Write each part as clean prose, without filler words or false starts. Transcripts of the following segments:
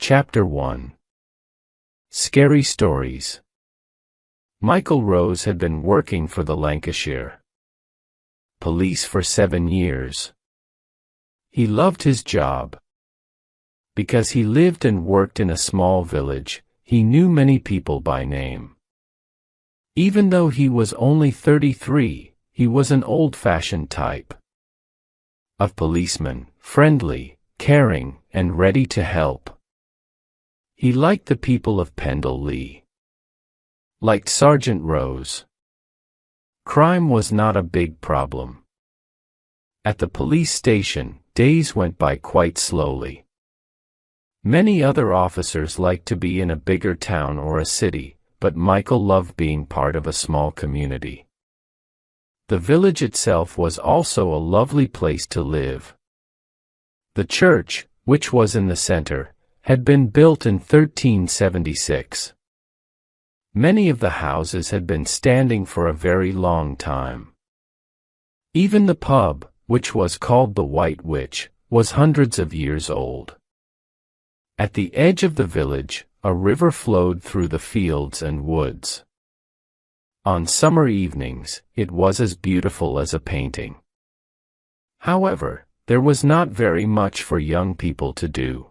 Chapter 1. Scary Stories. Michael Rose had been working for the Lancashire Police for 7 years. He loved his job. Because he lived and worked in a small village, he knew many people by name. Even though he was only 33, he was an old-fashioned type of policeman, friendly, caring, and ready to help. He liked the people of Pendle-Lee. Liked Sergeant Rose. Crime was not a big problem. At the police station, days went by quite slowly. Many other officers liked to be in a bigger town or a city, but Michael loved being part of a small community. The village itself was also a lovely place to live. The church, which was in the center, had been built in 1376. Many of the houses had been standing for a very long time. Even the pub, which was called the White Witch, was hundreds of years old. At the edge of the village, a river flowed through the fields and woods. On summer evenings, it was as beautiful as a painting. However, there was not very much for young people to do.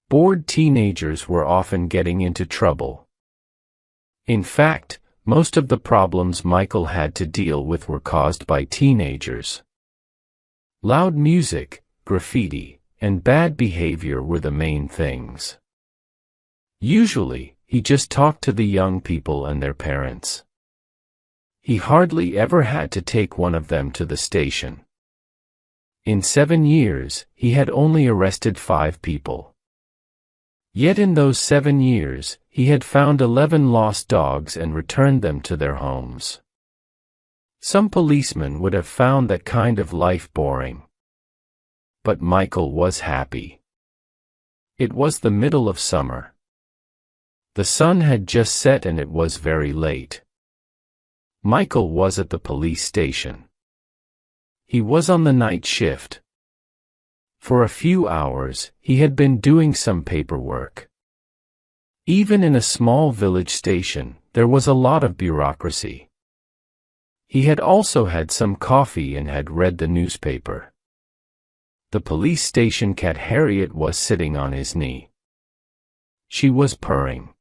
Bored teenagers were often getting into trouble. In fact, most of the problems Michael had to deal with were caused by teenagers. Loud music, graffiti, and bad behavior were the main things. Usually, he just talked to the young people and their parents. He hardly ever had to take one of them to the station. In 7 years, he had only arrested 5 people. Yet in those 7 years, he had found 11 lost dogs and returned them to their homes. Some policemen would have found that kind of life boring. But Michael was happy. It was the middle of summer. The sun had just set and it was very late. Michael was at the police station. He was on the night shift. For a few hours, he had been doing some paperwork. Even in a small village station, there was a lot of bureaucracy. He had also had some coffee and had read the newspaper. The police station cat Harriet was sitting on his knee. She was purring.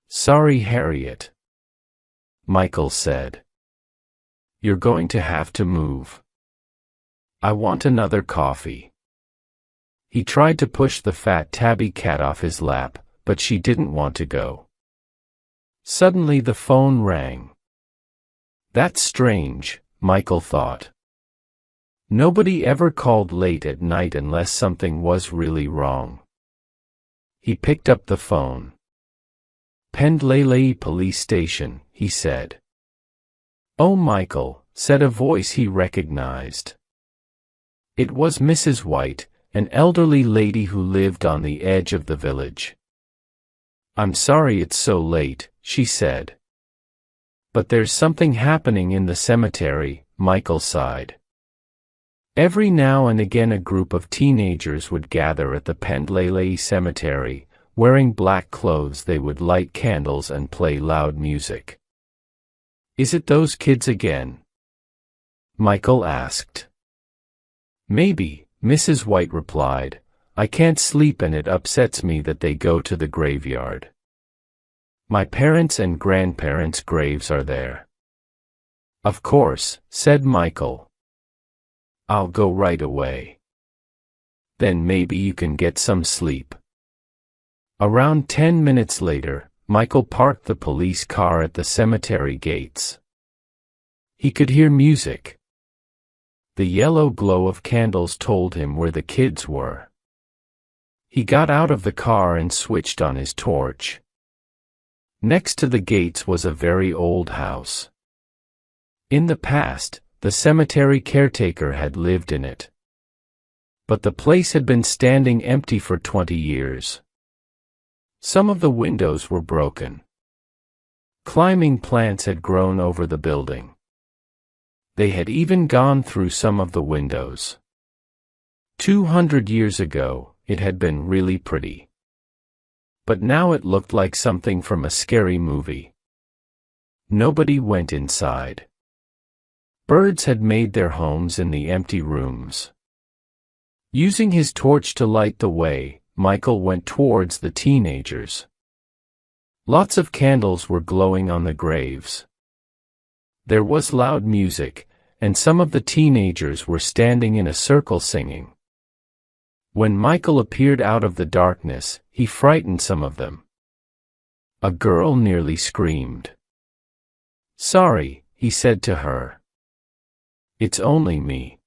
"Sorry, Harriet," Michael said. "You're going to have to move. I want another coffee." He tried to push the fat tabby cat off his lap, but she didn't want to go. Suddenly the phone rang. That's strange, Michael thought. Nobody ever called late at night unless something was really wrong. He picked up the phone. "Pendle-Lee Police Station," he said. "Oh, Michael," said a voice he recognized. It was Mrs. White, an elderly lady who lived on the edge of the village. "I'm sorry it's so late," she said. "But there's something happening in the cemetery," Michael sighed. Every now and again a group of teenagers would gather at the Pendle-Lee Cemetery. Wearing black clothes, they would light candles and play loud music. "Is it those kids again?" Michael asked. "Maybe," Mrs. White replied. "I can't sleep and it upsets me that they go to the graveyard. My parents' and grandparents' graves are there." "Of course," said Michael. "I'll go right away. Then maybe you can get some sleep." Around 10 minutes later, Michael parked the police car at the cemetery gates. He could hear music. The yellow glow of candles told him where the kids were. He got out of the car and switched on his torch. Next to the gates was a very old house. In the past, the cemetery caretaker had lived in it. But the place had been standing empty for 20 years. Some of the windows were broken. Climbing plants had grown over the building. They had even gone through some of the windows. 200 years ago, it had been really pretty. But now it looked like something from a scary movie. Nobody went inside. Birds had made their homes in the empty rooms. Using his torch to light the way, Michael went towards the teenagers. Lots of candles were glowing on the graves. There was loud music, and some of the teenagers were standing in a circle singing. When Michael appeared out of the darkness, he frightened some of them. A girl nearly screamed. "Sorry," he said to her. "It's only me."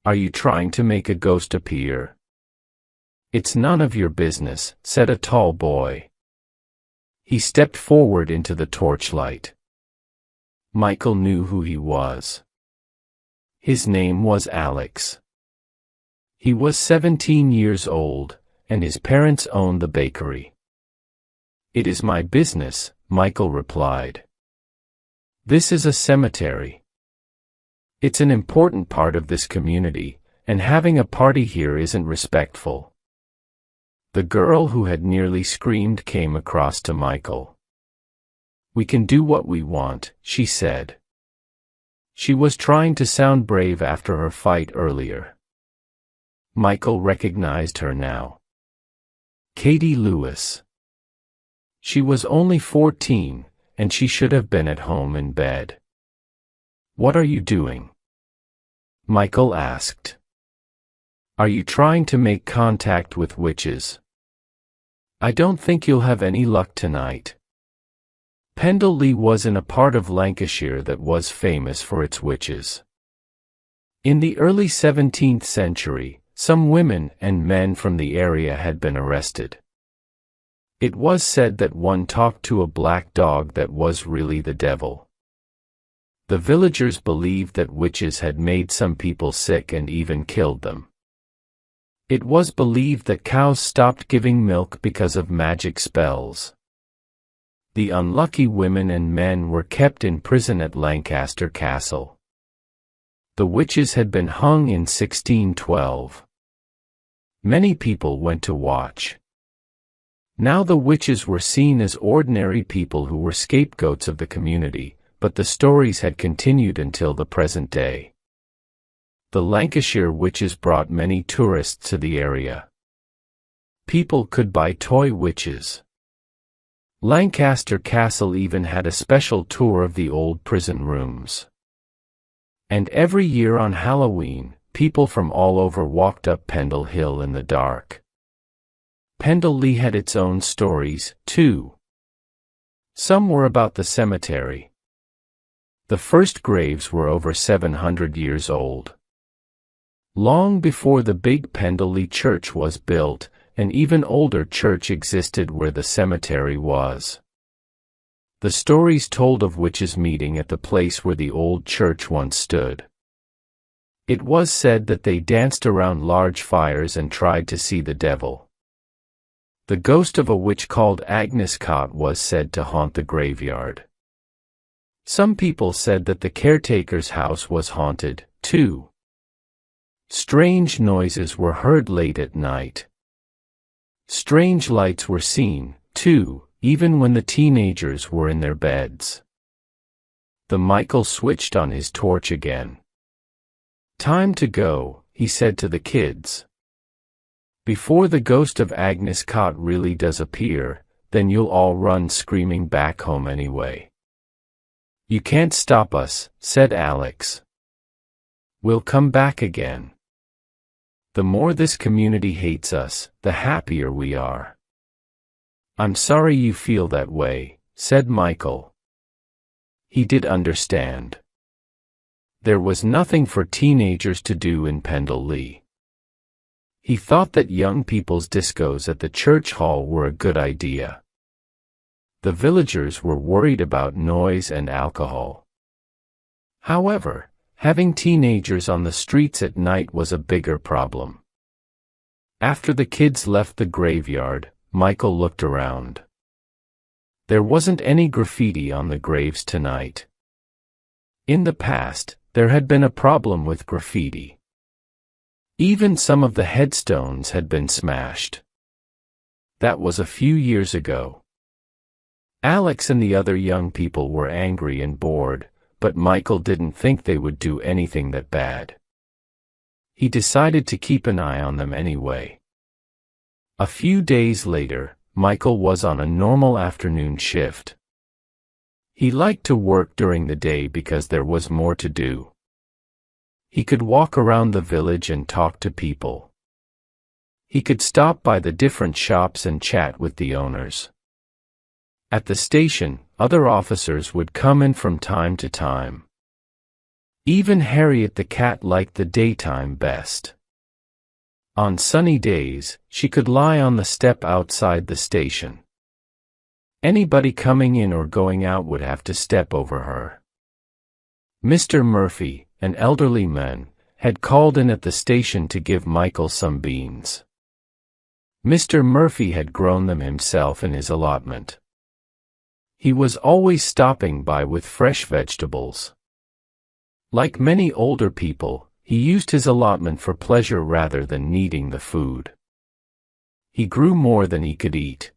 "Are you trying to make a ghost appear?" "It's none of your business," said a tall boy. He stepped forward into the torchlight. Michael knew who he was. His name was Alex. He was 17 years old, and his parents owned the bakery. "It is my business," Michael replied. "This is a cemetery. It's an important part of this community, and having a party here isn't respectful." The girl who had nearly screamed came across to Michael. "We can do what we want," she said. She was trying to sound brave after her fight earlier. Michael recognized her now. Katie Lewis. She was only 14, and she should have been at home in bed. "What are you doing?" Michael asked. "Are you trying to make contact with witches?" "I don't think you'll have any luck tonight." Pendley was in a part of Lancashire that was famous for its witches. In the early 17th century, some women and men from the area had been arrested. It was said that one talked to a black dog that was really the devil. The villagers believed that witches had made some people sick and even killed them. It was believed that cows stopped giving milk because of magic spells. The unlucky women and men were kept in prison at Lancaster Castle. The witches had been hung in 1612. Many people went to watch. Now the witches were seen as ordinary people who were scapegoats of the community, but the stories had continued until the present day. The Lancashire witches brought many tourists to the area. People could buy toy witches. Lancaster Castle even had a special tour of the old prison rooms. And every year on Halloween, people from all over walked up Pendle Hill in the dark. Pendley had its own stories, too. Some were about the cemetery. The first graves were over 700 years old. Long before the big Pendley church was built, an even older church existed where the cemetery was. The stories told of witches meeting at the place where the old church once stood. It was said that they danced around large fires and tried to see the devil. The ghost of a witch called Agnes Cott was said to haunt the graveyard. Some people said that the caretaker's house was haunted, too. Strange noises were heard late at night. Strange lights were seen, too, even when the teenagers were in their beds. Michael switched on his torch again. "Time to go," he said to the kids. "Before the ghost of Agnes Cott really does appear, then you'll all run screaming back home anyway." "You can't stop us," said Alex. "We'll come back again. The more this community hates us, the happier we are." "I'm sorry you feel that way," said Michael. He did understand. There was nothing for teenagers to do in Pendley. He thought that young people's discos at the church hall were a good idea. The villagers were worried about noise and alcohol. However, having teenagers on the streets at night was a bigger problem. After the kids left the graveyard, Michael looked around. There wasn't any graffiti on the graves tonight. In the past, there had been a problem with graffiti. Even some of the headstones had been smashed. That was a few years ago. Alex and the other young people were angry and bored, but Michael didn't think they would do anything that bad. He decided to keep an eye on them anyway. A few days later, Michael was on a normal afternoon shift. He liked to work during the day because there was more to do. He could walk around the village and talk to people. He could stop by the different shops and chat with the owners. At the station, other officers would come in from time to time. Even Harriet the cat liked the daytime best. On sunny days, she could lie on the step outside the station. Anybody coming in or going out would have to step over her. Mr. Murphy, an elderly man, had called in at the station to give Michael some beans. Mr. Murphy had grown them himself in his allotment. He was always stopping by with fresh vegetables. Like many older people, he used his allotment for pleasure rather than needing the food. He grew more than he could eat.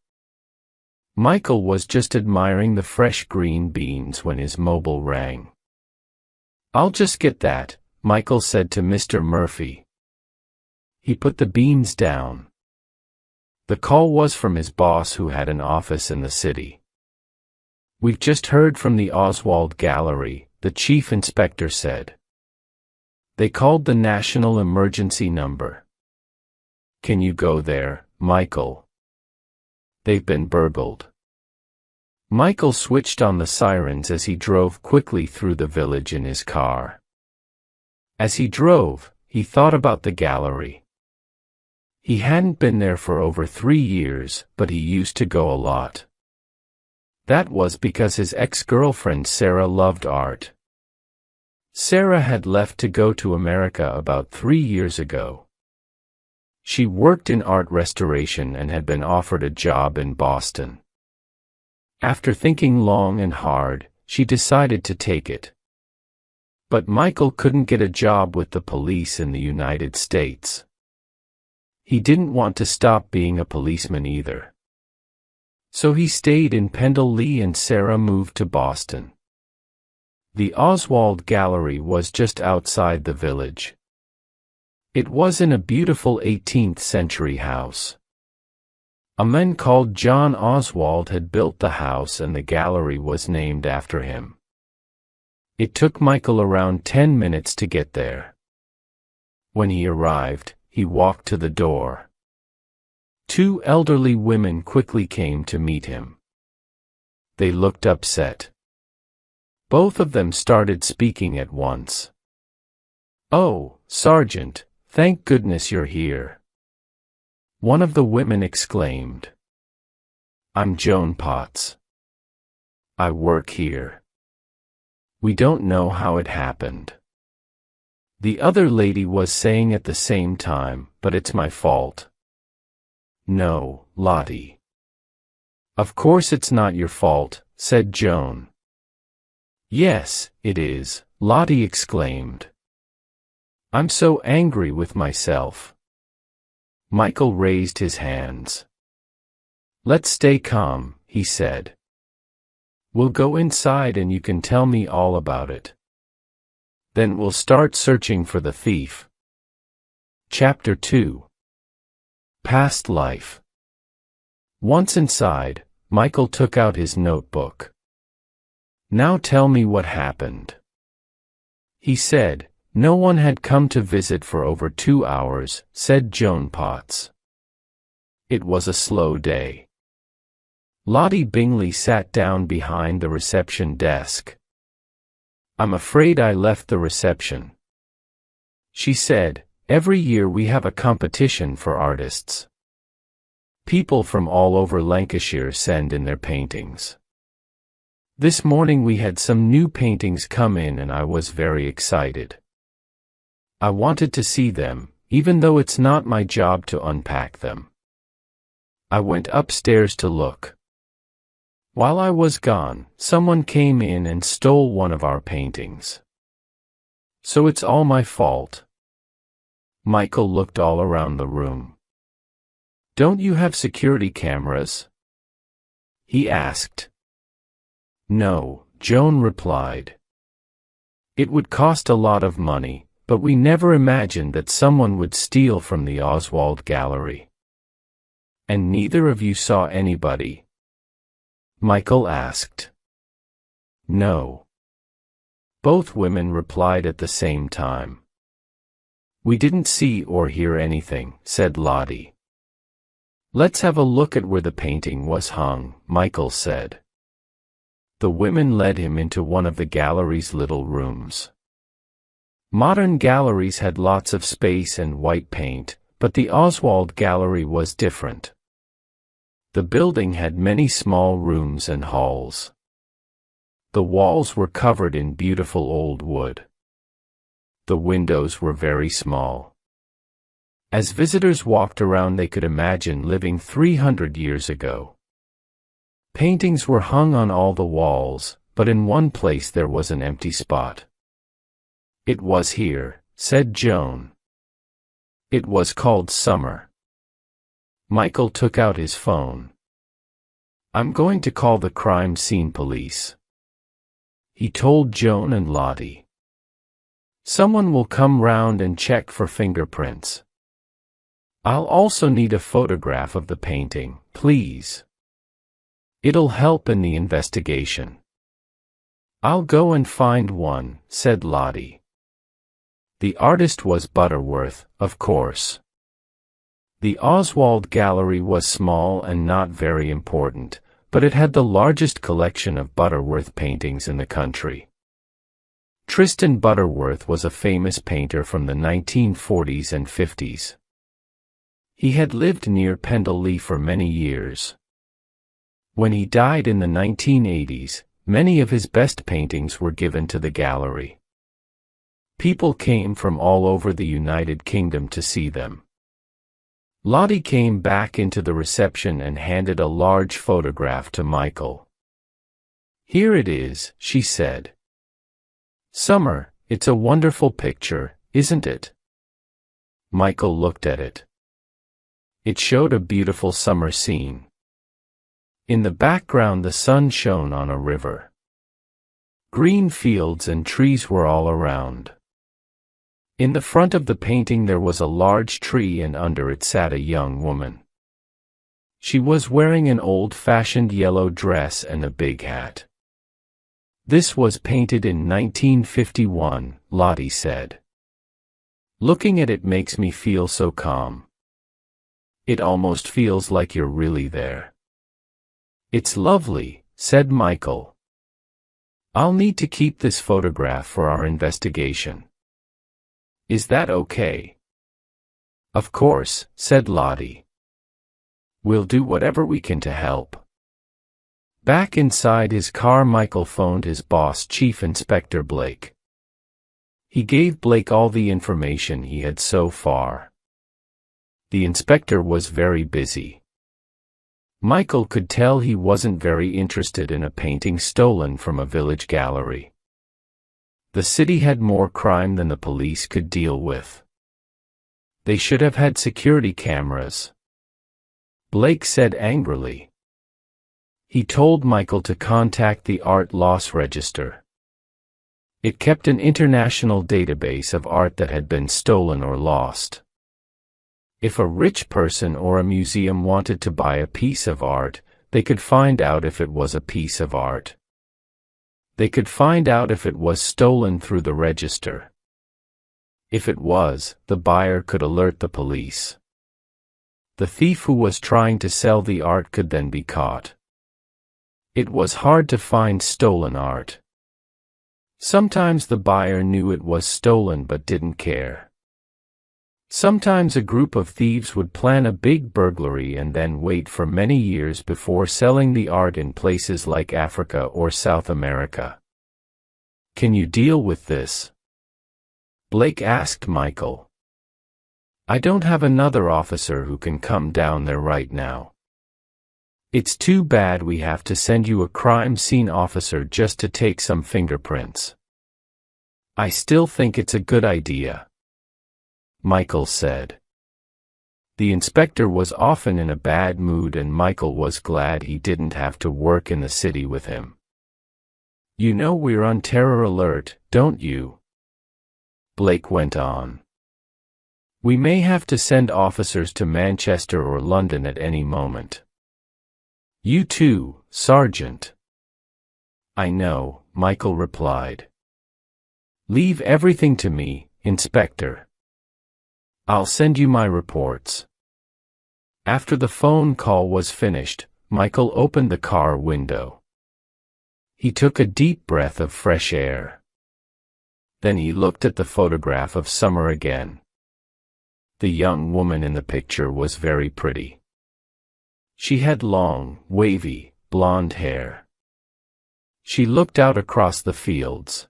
Michael was just admiring the fresh green beans when his mobile rang. "I'll just get that," Michael said to Mr. Murphy. He put the beans down. The call was from his boss, who had an office in the city. "We've just heard from the Oswald Gallery," the chief inspector said. "They called the national emergency number." "Can you go there, Michael? They've been burgled." Michael switched on the sirens as he drove quickly through the village in his car. As he drove, he thought about the gallery. He hadn't been there for over 3 years, but he used to go a lot. That was because his ex-girlfriend Sarah loved art. Sarah had left to go to America about 3 years ago. She worked in art restoration and had been offered a job in Boston. After thinking long and hard, she decided to take it. But Michael couldn't get a job with the police in the United States. He didn't want to stop being a policeman either. So he stayed in Pendle Lee and Sarah moved to Boston. The Oswald Gallery was just outside the village. It was in a beautiful 18th century house. A man called John Oswald had built the house, and the gallery was named after him. It took Michael around 10 minutes to get there. When he arrived, he walked to the door. 2 elderly women quickly came to meet him. They looked upset. Both of them started speaking at once. "Oh, Sergeant, thank goodness you're here," one of the women exclaimed. "I'm Joan Potts. I work here. We don't know how it happened," the other lady was saying at the same time, "but it's my fault." "No, Lottie. Of course it's not your fault," said Joan. "Yes, it is," Lottie exclaimed. "I'm so angry with myself." Michael raised his hands. "Let's stay calm," he said. "We'll go inside and you can tell me all about it. Then we'll start searching for the thief." Chapter 2. Past Life. Once inside, Michael took out his notebook. "Now tell me what happened," he said. "No one had come to visit for over 2 hours," said Joan Potts. It was a slow day. Lottie Bingley sat down behind the reception desk. "I'm afraid I left the reception," she said. "Every year we have a competition for artists. People from all over Lancashire send in their paintings. This morning we had some new paintings come in and I was very excited. I wanted to see them, even though it's not my job to unpack them. I went upstairs to look. While I was gone, someone came in and stole one of our paintings. So it's all my fault." Michael looked all around the room. "Don't you have security cameras?" he asked. "No," Joan replied. "It would cost a lot of money, but we never imagined that someone would steal from the Oswald Gallery." "And neither of you saw anybody?" Michael asked. "No." Both women replied at the same time. "We didn't see or hear anything," said Lottie. "Let's have a look at where the painting was hung," Michael said. The women led him into one of the gallery's little rooms. Modern galleries had lots of space and white paint, but the Oswald Gallery was different. The building had many small rooms and halls. The walls were covered in beautiful old wood. The windows were very small. As visitors walked around, they could imagine living 300 years ago. Paintings were hung on all the walls, but in one place there was an empty spot. "It was here," said Joan. "It was called Summer." Michael took out his phone. "I'm going to call the crime scene police," he told Joan and Lottie. "Someone will come round and check for fingerprints. I'll also need a photograph of the painting, please. It'll help in the investigation." "I'll go and find one," said Lottie. The artist was Butterworth, of course. The Oswald Gallery was small and not very important, but it had the largest collection of Butterworth paintings in the country. Tristan Butterworth was a famous painter from the 1940s and 50s. He had lived near Pendley for many years. When he died in the 1980s, many of his best paintings were given to the gallery. People came from all over the United Kingdom to see them. Lottie came back into the reception and handed a large photograph to Michael. "Here it is," she said. "Summer, it's a wonderful picture, isn't it?" Michael looked at it. It showed a beautiful summer scene. In the background, the sun shone on a river. Green fields and trees were all around. In the front of the painting there was a large tree, and under it sat a young woman. She was wearing an old-fashioned yellow dress and a big hat. "This was painted in 1951, Lottie said. "Looking at it makes me feel so calm. It almost feels like you're really there." "It's lovely," said Michael. "I'll need to keep this photograph for our investigation. Is that okay?" "Of course," said Lottie. "We'll do whatever we can to help." Back inside his car, Michael phoned his boss, Chief Inspector Blake. He gave Blake all the information he had so far. The inspector was very busy. Michael could tell he wasn't very interested in a painting stolen from a village gallery. The city had more crime than the police could deal with. They should have had security cameras, Blake said angrily. He told Michael to contact the Art Loss Register. It kept an international database of art that had been stolen or lost. If a rich person or a museum wanted to buy a piece of art, they could find out if it was a piece of art. They could find out if it was stolen through the register. If it was, the buyer could alert the police. The thief who was trying to sell the art could then be caught. It was hard to find stolen art. Sometimes the buyer knew it was stolen but didn't care. Sometimes a group of thieves would plan a big burglary and then wait for many years before selling the art in places like Africa or South America. Can you deal with this? Blake asked Michael. I don't have another officer who can come down there right now. It's too bad we have to send you a crime scene officer just to take some fingerprints. I still think it's a good idea. Michael said. The inspector was often in a bad mood and Michael was glad he didn't have to work in the city with him. "You know we're on terror alert, don't you?" Blake went on. "We may have to send officers to Manchester or London at any moment." "You too, Sergeant." "I know," Michael replied. "Leave everything to me, Inspector. I'll send you my reports." After the phone call was finished, Michael opened the car window. He took a deep breath of fresh air. Then he looked at the photograph of Summer again. The young woman in the picture was very pretty. She had long, wavy, blonde hair. She looked out across the fields.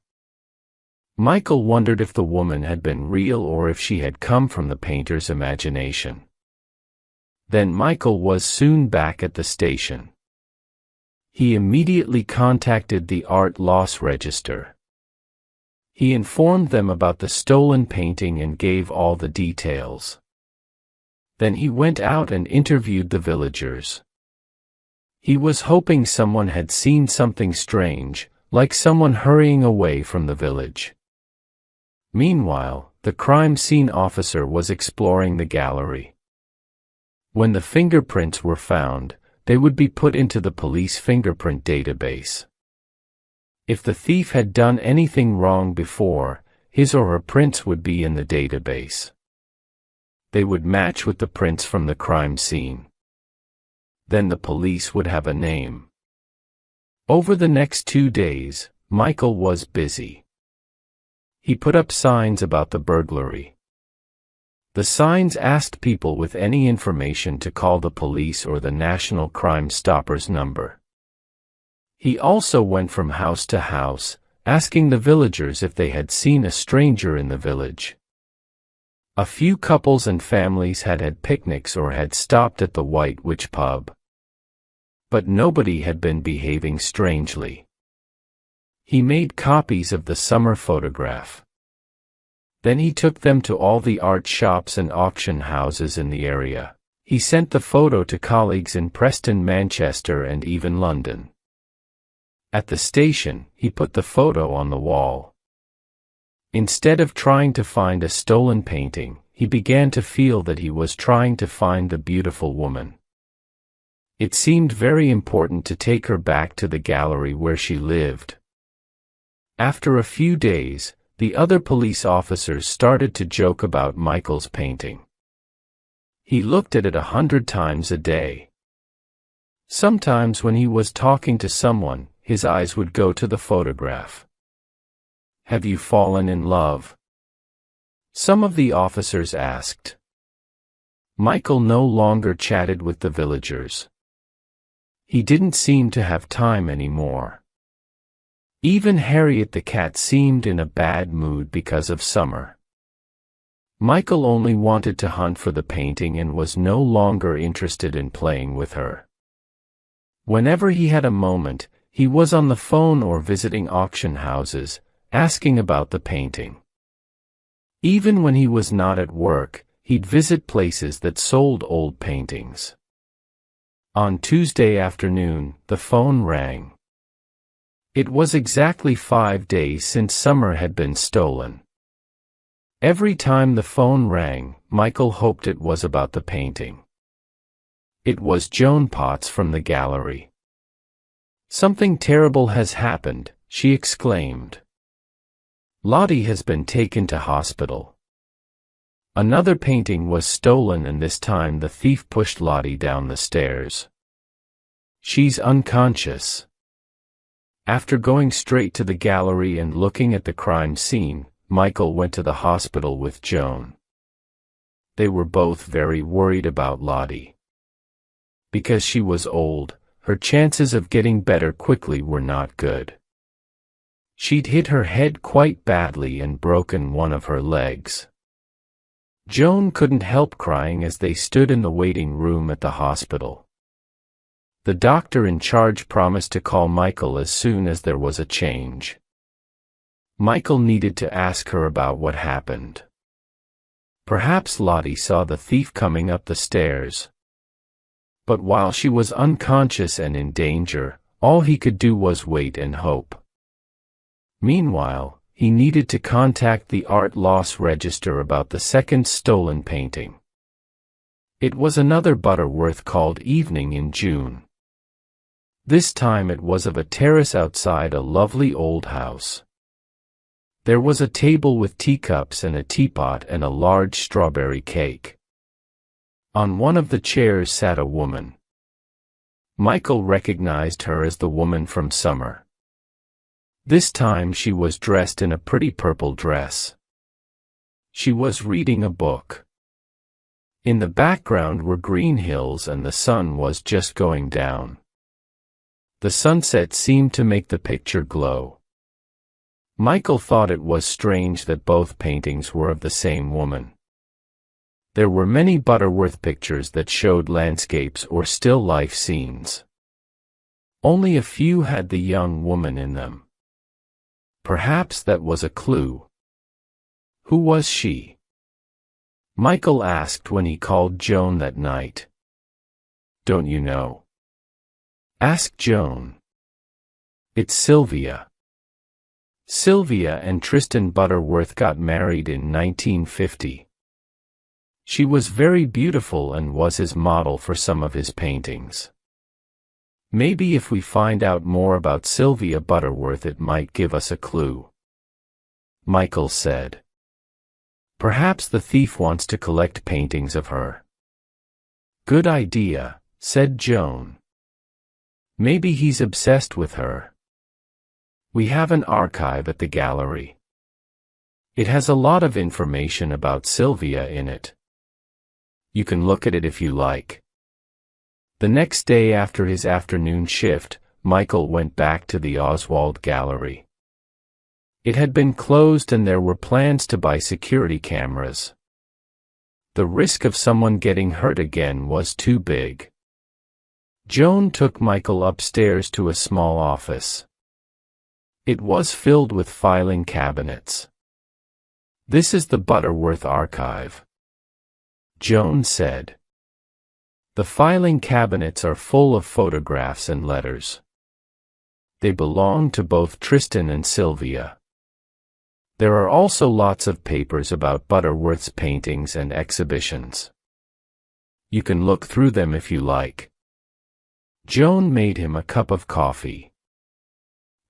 Michael wondered if the woman had been real or if she had come from the painter's imagination. Then Michael was soon back at the station. He immediately contacted the art loss register. He informed them about the stolen painting and gave all the details. Then he went out and interviewed the villagers. He was hoping someone had seen something strange, like someone hurrying away from the village. Meanwhile, the crime scene officer was exploring the gallery. When the fingerprints were found, they would be put into the police fingerprint database. If the thief had done anything wrong before, his or her prints would be in the database. They would match with the prints from the crime scene. Then the police would have a name. Over the next 2 days, Michael was busy. He put up signs about the burglary. The signs asked people with any information to call the police or the National Crime Stoppers number. He also went from house to house, asking the villagers if they had seen a stranger in the village. A few couples and families had had picnics or had stopped at the White Witch pub. But nobody had been behaving strangely. He made copies of the Summer photograph. Then he took them to all the art shops and auction houses in the area. He sent the photo to colleagues in Preston, Manchester, and even London. At the station, he put the photo on the wall. Instead of trying to find a stolen painting, he began to feel that he was trying to find the beautiful woman. It seemed very important to take her back to the gallery where she lived. After a few days, the other police officers started to joke about Michael's painting. He looked at it 100 times a day. Sometimes when he was talking to someone, his eyes would go to the photograph. "Have you fallen in love?" some of the officers asked. Michael no longer chatted with the villagers. He didn't seem to have time anymore. Even Harriet the cat seemed in a bad mood because of Summer. Michael only wanted to hunt for the painting and was no longer interested in playing with her. Whenever he had a moment, he was on the phone or visiting auction houses, asking about the painting. Even when he was not at work, he'd visit places that sold old paintings. On Tuesday afternoon, the phone rang. It was exactly 5 days since Summer had been stolen. Every time the phone rang, Michael hoped it was about the painting. It was Joan Potts from the gallery. "Something terrible has happened," she exclaimed. "Lottie has been taken to hospital. Another painting was stolen and this time the thief pushed Lottie down the stairs. She's unconscious." After going straight to the gallery and looking at the crime scene, Michael went to the hospital with Joan. They were both very worried about Lottie. Because she was old, her chances of getting better quickly were not good. She'd hit her head quite badly and broken one of her legs. Joan couldn't help crying as they stood in the waiting room at the hospital. The doctor in charge promised to call Michael as soon as there was a change. Michael needed to ask her about what happened. Perhaps Lottie saw the thief coming up the stairs. But while she was unconscious and in danger, all he could do was wait and hope. Meanwhile, he needed to contact the art loss register about the second stolen painting. It was another Butterworth called Evening in June. This time it was of a terrace outside a lovely old house. There was a table with teacups and a teapot and a large strawberry cake. On one of the chairs sat a woman. Michael recognized her as the woman from Summer. This time she was dressed in a pretty purple dress. She was reading a book. In the background were green hills and the sun was just going down. The sunset seemed to make the picture glow. Michael thought it was strange that both paintings were of the same woman. There were many Butterworth pictures that showed landscapes or still life scenes. Only a few had the young woman in them. Perhaps that was a clue. Who was she? Michael asked when he called Joan that night. Don't you know? Asked Joan. It's Sylvia. Sylvia and Tristan Butterworth got married in 1950. She was very beautiful and was his model for some of his paintings. Maybe if we find out more about Sylvia Butterworth it might give us a clue. Michael said. Perhaps the thief wants to collect paintings of her. Good idea, said Joan. Maybe he's obsessed with her. We have an archive at the gallery. It has a lot of information about Sylvia in it. You can look at it if you like. The next day after his afternoon shift, Michael went back to the Oswald Gallery. It had been closed and there were plans to buy security cameras. The risk of someone getting hurt again was too big. Joan took Michael upstairs to a small office. It was filled with filing cabinets. This is the Butterworth archive, Joan said. The filing cabinets are full of photographs and letters. They belong to both Tristan and Sylvia. There are also lots of papers about Butterworth's paintings and exhibitions. You can look through them if you like. Joan made him a cup of coffee.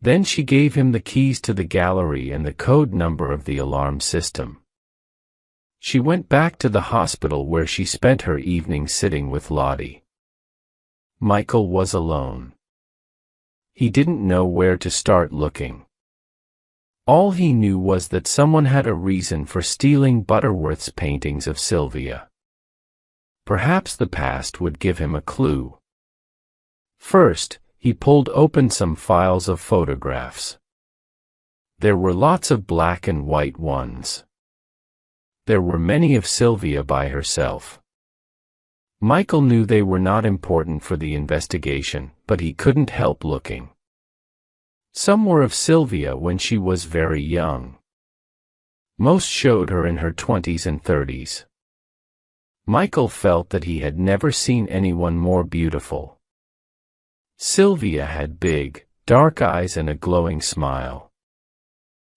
Then she gave him the keys to the gallery and the code number of the alarm system. She went back to the hospital where she spent her evening sitting with Lottie. Michael was alone. He didn't know where to start looking. All he knew was that someone had a reason for stealing Butterworth's paintings of Sylvia. Perhaps the past would give him a clue. First, he pulled open some files of photographs. There were lots of black and white ones. There were many of Sylvia by herself. Michael knew they were not important for the investigation, but he couldn't help looking. Some were of Sylvia when she was very young. Most showed her in her 20s and 30s. Michael felt that he had never seen anyone more beautiful. Sylvia had big, dark eyes and a glowing smile.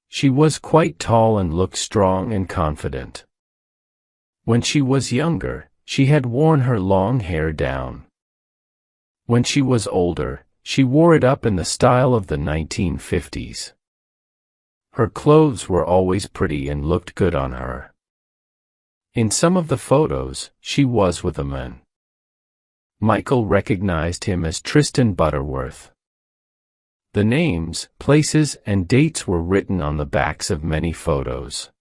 She was quite tall and looked strong and confident. When she was younger, she had worn her long hair down. When she was older, she wore it up in the style of the 1950s. Her clothes were always pretty and looked good on her. In some of the photos, she was with a man. Michael recognized him as Tristan Butterworth. The names, places, and dates were written on the backs of many photos.